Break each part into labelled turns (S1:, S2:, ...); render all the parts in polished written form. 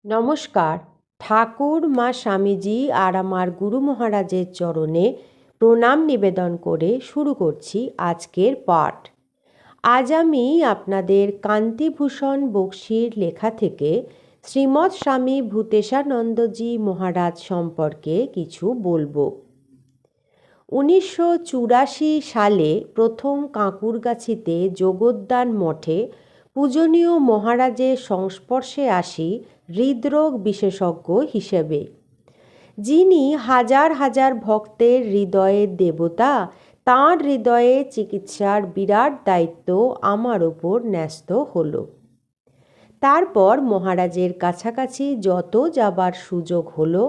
S1: নমস্কার। ঠাকুর মা স্বামীজি আর আমার গুরু মহারাজের চরণে প্রণাম নিবেদন করে শুরু করছি আজকের পাঠ। আজ আমি আপনাদের কান্তিভূষণ বক্সির লেখা থেকে শ্রীমৎ স্বামী ভূতেশানন্দজি মহারাজ সম্পর্কে কিছু বলবো। 1984 সালে প্রথম কাঁকুরগাছিতে যোগোদ্যান মঠে পূজনীয় মহারাজের সংস্পর্শে আসি হৃদরোগ বিশেষজ্ঞ হিসেবে। যিনি হাজার হাজার ভক্তের হৃদয়ের দেবতা, তাঁর হৃদয়ে চিকিৎসার বিরাট দায়িত্ব আমার ওপর ন্যস্ত হলো। তারপর মহারাজের কাছাকাছি যত যাবার সুযোগ হলো,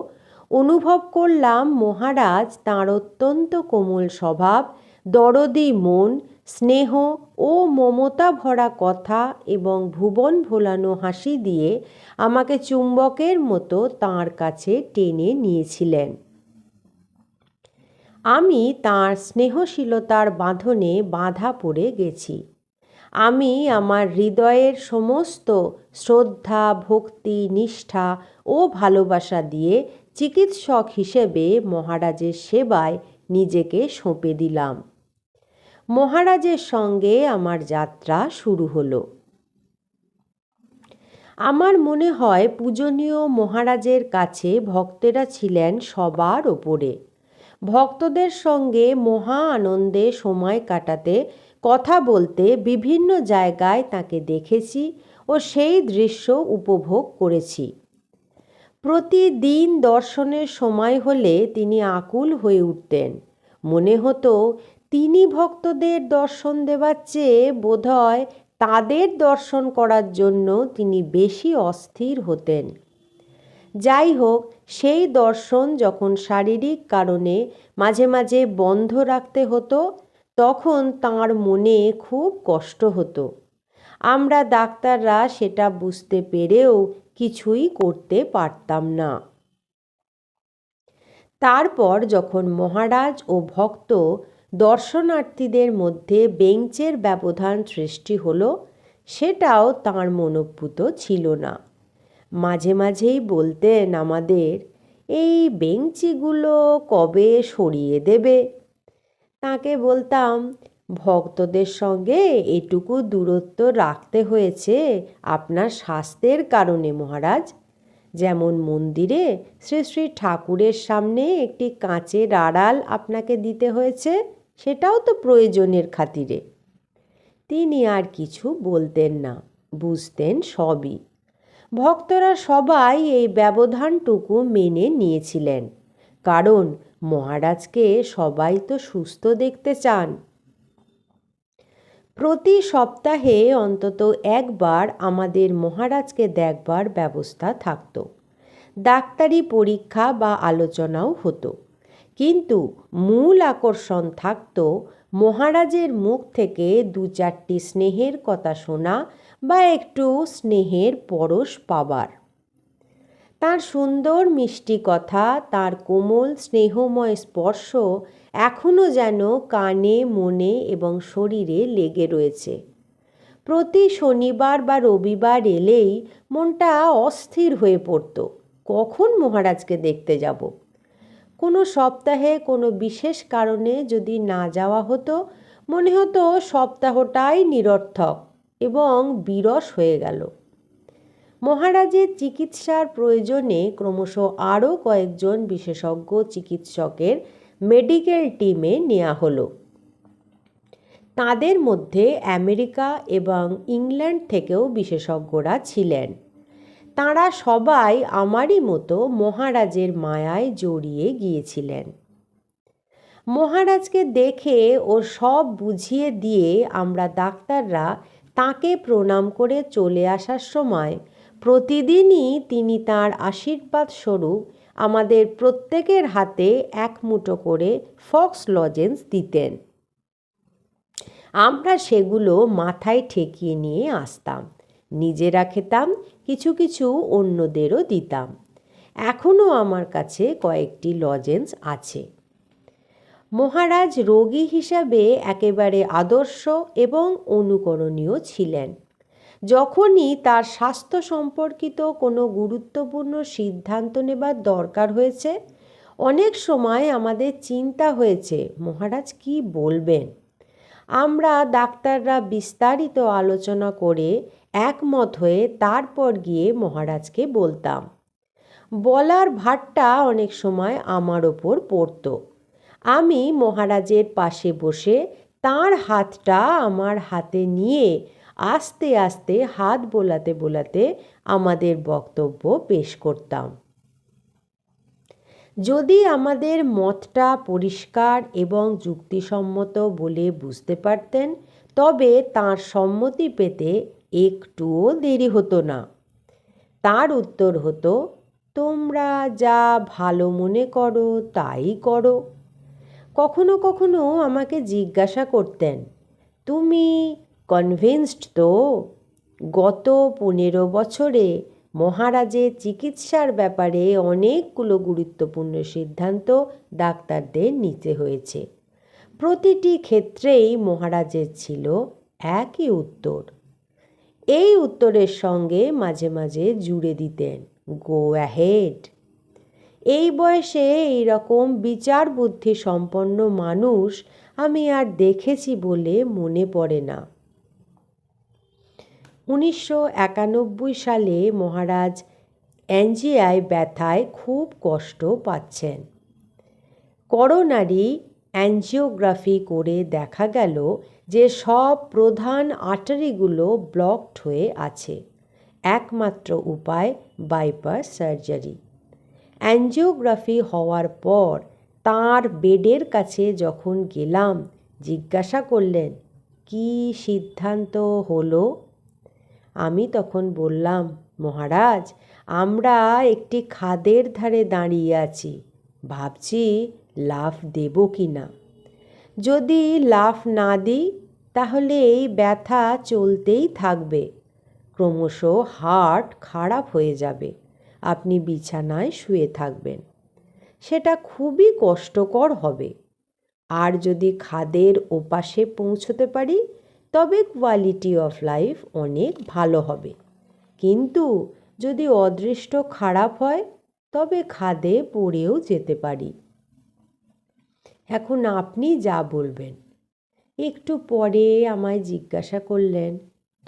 S1: অনুভব করলাম মহারাজ তাঁর অত্যন্ত কোমল স্বভাব, দরদি মন, স্নেহ ও মমতা ভরা কথা এবং ভুবন ভোলানো হাসি দিয়ে আমাকে চুম্বকের মতো তাঁর কাছে টেনে নিয়েছিলেন। আমি তাঁর স্নেহশীলতার বাঁধনে বাঁধা পড়ে গেছি। আমি আমার হৃদয়ের সমস্ত শ্রদ্ধা, ভক্তি, নিষ্ঠা ও ভালোবাসা দিয়ে চিকিৎসক হিসেবে মহারাজের সেবায় নিজেকে সঁপে দিলাম। মহারাজের সঙ্গে আমার যাত্রা শুরু হলো। আমার মনে হয় পূজনীয় মহারাজের কাছে ভক্তেরা ছিলেন সবার ওপরে। ভক্তদের সঙ্গে মহা আনন্দে সময় কাটাতে, কথা বলতে বিভিন্ন জায়গায় তাকে দেখেছি ও সেই দৃশ্য উপভোগ করেছি। প্রতিদিন দর্শনের সময় হলে তিনি আকুল হয়ে উঠতেন। মনে হতো তিনি ভক্তদের দর্শন দেওয়ার চেয়ে বোধহয় তাদের দর্শন করার জন্য তিনি বেশি অস্থির হতেন। যাই হোক, সেই দর্শন যখন শারীরিক কারণে মাঝে মাঝে বন্ধ রাখতে হতো, তখন তাঁর মনে খুব কষ্ট হতো। আমরা ডাক্তাররা সেটা বুঝতে পেরেও কিছুই করতে পারতাম না। তারপর যখন মহারাজ ও ভক্ত দর্শনার্থীদের মধ্যে বেঞ্চের ব্যবধান সৃষ্টি হলো, সেটাও তাঁর মনোভূত ছিল না। মাঝে মাঝেই বলতেন আমাদের, এই বেঞ্চিগুলো কবে সরিয়ে দেবে? তাকে বলতাম, ভক্তদের সঙ্গে এটুকু দূরত্ব রাখতে হয়েছে আপনার স্বাস্থ্যের কারণে মহারাজ। যেমন মন্দিরে শ্রী শ্রী ঠাকুরের সামনে একটি কাঁচের আড়াল আপনাকে দিতে হয়েছে, সেটাও তো প্রয়োজনের খাতিরে। তিনি আর কিছু বলতেন না, বুঝতেন সবই। ভক্তরা সবাই এই ব্যবধানটুকু মেনে নিয়েছিলেন, কারণ মহারাজকে সবাই তো সুস্থ দেখতে চান। প্রতি সপ্তাহে অন্তত একবার আমাদের মহারাজকে দেখবার ব্যবস্থা থাকত। ডাক্তারি পরীক্ষা বা আলোচনাও হতো, কিন্তু মূল আকর্ষণ থাকত মহারাজের মুখ থেকে দু চারটি স্নেহের কথা শোনা বা একটু স্নেহের পরশ পাবার। তার সুন্দর মিষ্টি কথা, তার কোমল স্নেহময় স্পর্শ এখনও যেন কানে, মনে এবং শরীরে লেগে রয়েছে। প্রতি শনিবার বা রবিবার এলেই মনটা অস্থির হয়ে পড়ত, কখন মহারাজকে দেখতে যাব। কোনো সপ্তাহে কোনো বিশেষ কারণে যদি না যাওয়া হতো, মনে হতো সপ্তাহটাই নিরর্থক এবং বিরস হয়ে গেল। মহারাজের চিকিৎসার প্রয়োজনে ক্রমশ আরও কয়েকজন বিশেষজ্ঞ চিকিৎসকের মেডিকেল টিমে নেওয়া হলো। তাদের মধ্যে আমেরিকা এবং ইংল্যান্ড থেকেও বিশেষজ্ঞরা ছিলেন। তাঁরা সবাই আমারই মতো মহারাজের মায়ায় জড়িয়ে গিয়েছিলেন। মহারাজকে দেখে ও সব বুঝিয়ে দিয়ে আমরা ডাক্তাররা তাঁকে প্রণাম করে চলে আসার সময় প্রতিদিনই তিনি তাঁর আশীর্বাদ স্বরূপ আমাদের প্রত্যেকের হাতে এক মুঠো করে ফক্স লজেন্স দিতেন। আমরা সেগুলো মাথায় ঠেকিয়ে নিয়ে আসতাম, নিজেরা খেতাম, কিছু কিছু অন্যদেরও দিতাম। এখনও আমার কাছে কয়েকটি লজেন্স আছে। মহারাজ রোগী হিসাবে একেবারে আদর্শ এবং অনুকরণীয় ছিলেন। যখনই তার স্বাস্থ্য সম্পর্কিত কোনো গুরুত্বপূর্ণ সিদ্ধান্ত নেবার দরকার হয়েছে, অনেক সময় আমাদের চিন্তা হয়েছে মহারাজ কি বলবেন। আমরা ডাক্তাররা বিস্তারিত আলোচনা করে একমত হয়ে তারপর গিয়ে মহারাজকে বলতাম। বলার ভারটা অনেক সময় আমার ওপর পড়ত। আমি মহারাজের পাশে বসে তাঁর হাতটা আমার হাতে নিয়ে আস্তে আস্তে হাত বোলাতে বোলাতে আমাদের বক্তব্য পেশ করতাম। যদি আমাদের মতটা পরিষ্কার এবং যুক্তিসম্মত বলে বুঝতে পারতেন, তবে তাঁর সম্মতি পেতে একটুও দেরি হতো না। তার উত্তর হতো, তোমরা যা ভালো মনে করো তাই করো। কখনো কখনো আমাকে জিজ্ঞাসা করতেন, তুমি কনভিন্সড তো? গত 15 বছরে মহারাজের চিকিৎসার ব্যাপারে অনেকগুলো গুরুত্বপূর্ণ সিদ্ধান্ত ডাক্তারদের নিতে হয়েছে। প্রতিটি ক্ষেত্রেই মহারাজের ছিল একই উত্তর। এই উত্তরের সঙ্গে মাঝে মাঝে জুড়ে দিতেন, গো অ্যাহেড। এই বয়সে এইরকম বিচার বুদ্ধি সম্পন্ন মানুষ আমি আর দেখেছি বলে মনে পড়ে না। 1991 সালে মহারাজ অ্যাঞ্জিয়ায় ব্যথায় খুব কষ্ট পাচ্ছেন। করোনারি অ্যাঞ্জিওগ্রাফি করে দেখা গেল যে সব প্রধান আর্টারিগুলো ব্লকড হয়ে আছে। একমাত্র উপায় বাইপাস সার্জারি। অ্যাঞ্জিওগ্রাফি হওয়ার পর তাঁর বেডের কাছে যখন গেলাম, জিজ্ঞাসা করলেন, কি সিদ্ধান্ত হলো? আমি তখন বললাম, মহারাজ, আমরা একটি খাদের ধারে দাঁড়িয়ে আছি, ভাবছি লাফ দেব কি না। যদি লাফ না দিই তাহলে এই ব্যথা চলতেই থাকবে, ক্রমশ হার্ট খারাপ হয়ে যাবে, আপনি বিছানায় শুয়ে থাকবেন, সেটা খুবই কষ্টকর হবে। আর যদি খাদের ওপাশে পৌঁছতে পারি তবে কোয়ালিটি অফ লাইফ অনেক ভালো হবে, কিন্তু যদি অদৃষ্ট খারাপ হয় তবে খাদে পড়েও যেতে পারি। এখন আপনি যা বলবেন। একটু পরে আমায় জিজ্ঞাসা করলেন,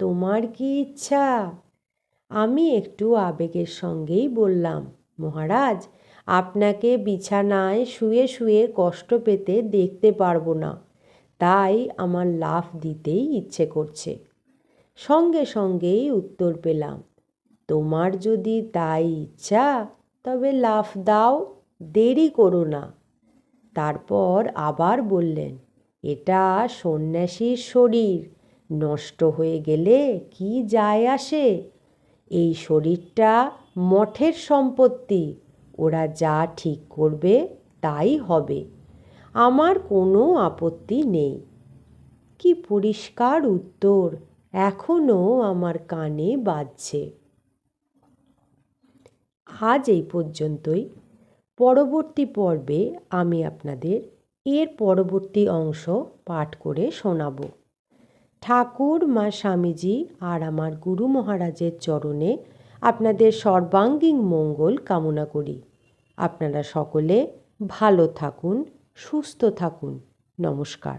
S1: তোমার কি ইচ্ছা? আমি একটু আবেগের সঙ্গেই বললাম, মহারাজ, আপনাকে বিছানায় শুয়ে শুয়ে কষ্ট পেতে দেখতে পারবো না, তাই আমার লাফ দিতেই ইচ্ছে করছে। সঙ্গে সঙ্গেই উত্তর পেলাম, তোমার যদি তাই ইচ্ছা তবে লাফ দাও, দেরি করো না। তারপর আবার বললেন, এটা সন্ন্যাসীর শরীর, নষ্ট হয়ে গেলে কি যায় আসে? এই শরীরটা মঠের সম্পত্তি, ওরা যা ঠিক করবে তাই হবে, আমার কোনো আপত্তি নেই। কি পরিষ্কার উত্তর, এখনও আমার কানে বাজছে। আজ এই পর্যন্তই। পরবর্তী পর্বে আমি আপনাদের এর পরবর্তী অংশ পাঠ করে শোনাব। ঠাকুর, মা স্বামীজি আর আমার গুরু মহারাজের চরণে আপনাদের সর্বাঙ্গীন মঙ্গল কামনা করি। আপনারা সকলে ভালো থাকুন, সুস্থ থাকুন। নমস্কার।